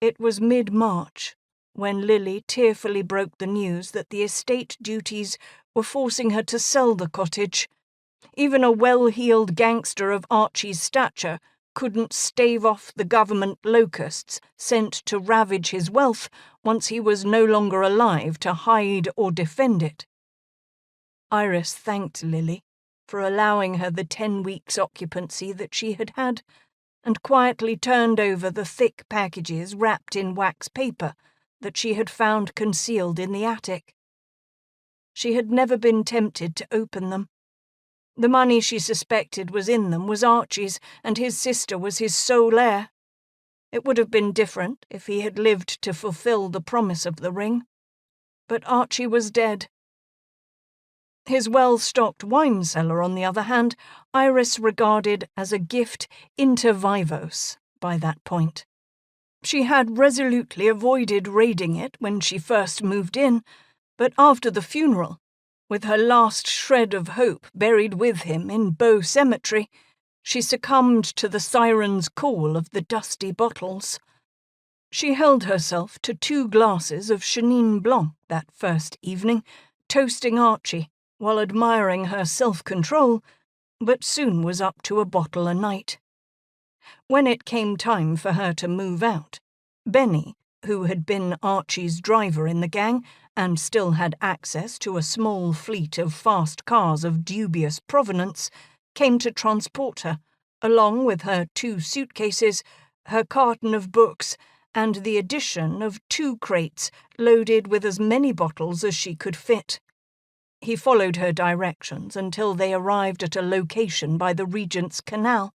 It was mid-March, when Lily tearfully broke the news that the estate duties were forcing her to sell the cottage. Even a well-heeled gangster of Archie's stature couldn't stave off the government locusts sent to ravage his wealth once he was no longer alive to hide or defend it. Iris thanked Lily for allowing her the 10 weeks' occupancy that she had had, and quietly turned over the thick packages wrapped in wax paper that she had found concealed in the attic. She had never been tempted to open them. The money she suspected was in them was Archie's, and his sister was his sole heir. It would have been different if he had lived to fulfill the promise of the ring. But Archie was dead. His well-stocked wine cellar, on the other hand, Iris regarded as a gift inter vivos by that point. She had resolutely avoided raiding it when she first moved in, but after the funeral, with her last shred of hope buried with him in Beau Cemetery, she succumbed to the siren's call of the dusty bottles. She held herself to 2 glasses of Chenin Blanc that first evening, toasting Archie while admiring her self-control, but soon was up to a bottle a night. When it came time for her to move out, Benny, who had been Archie's driver in the gang and still had access to a small fleet of fast cars of dubious provenance, came to transport her, along with her 2 suitcases, her carton of books, and the addition of 2 crates loaded with as many bottles as she could fit. He followed her directions until they arrived at a location by the Regent's Canal.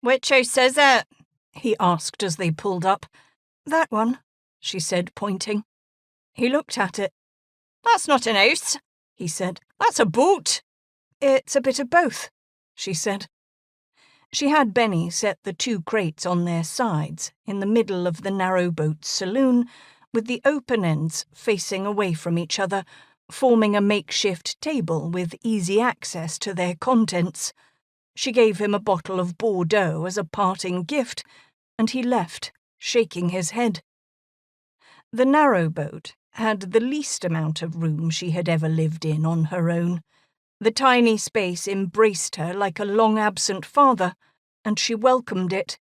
"Which house is it?" he asked as they pulled up. "That one," she said, pointing. He looked at it. "That's not an house," he said. "That's a boat." "It's a bit of both," she said. She had Benny set the 2 crates on their sides in the middle of the narrow boat's saloon, with the open ends facing away from each other, forming a makeshift table with easy access to their contents. She gave him a bottle of Bordeaux as a parting gift, and he left, shaking his head. The narrow boat had the least amount of room she had ever lived in on her own. The tiny space embraced her like a long-absent father, and she welcomed it.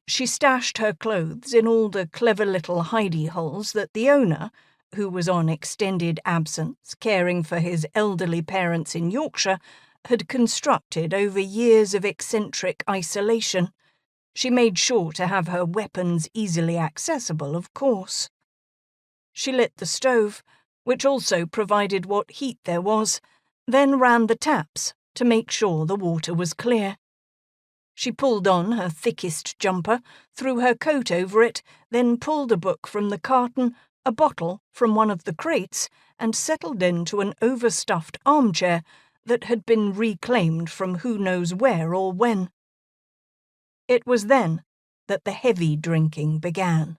She stashed her clothes in all the clever little hidey-holes that the owner, who was on extended absence caring for his elderly parents in Yorkshire, had constructed over years of eccentric isolation. She made sure to have her weapons easily accessible, of course. She lit the stove, which also provided what heat there was, then ran the taps to make sure the water was clear. She pulled on her thickest jumper, threw her coat over it, then pulled a book from the carton, a bottle from one of the crates, and settled into an overstuffed armchair that had been reclaimed from who knows where or when. It was then that the heavy drinking began.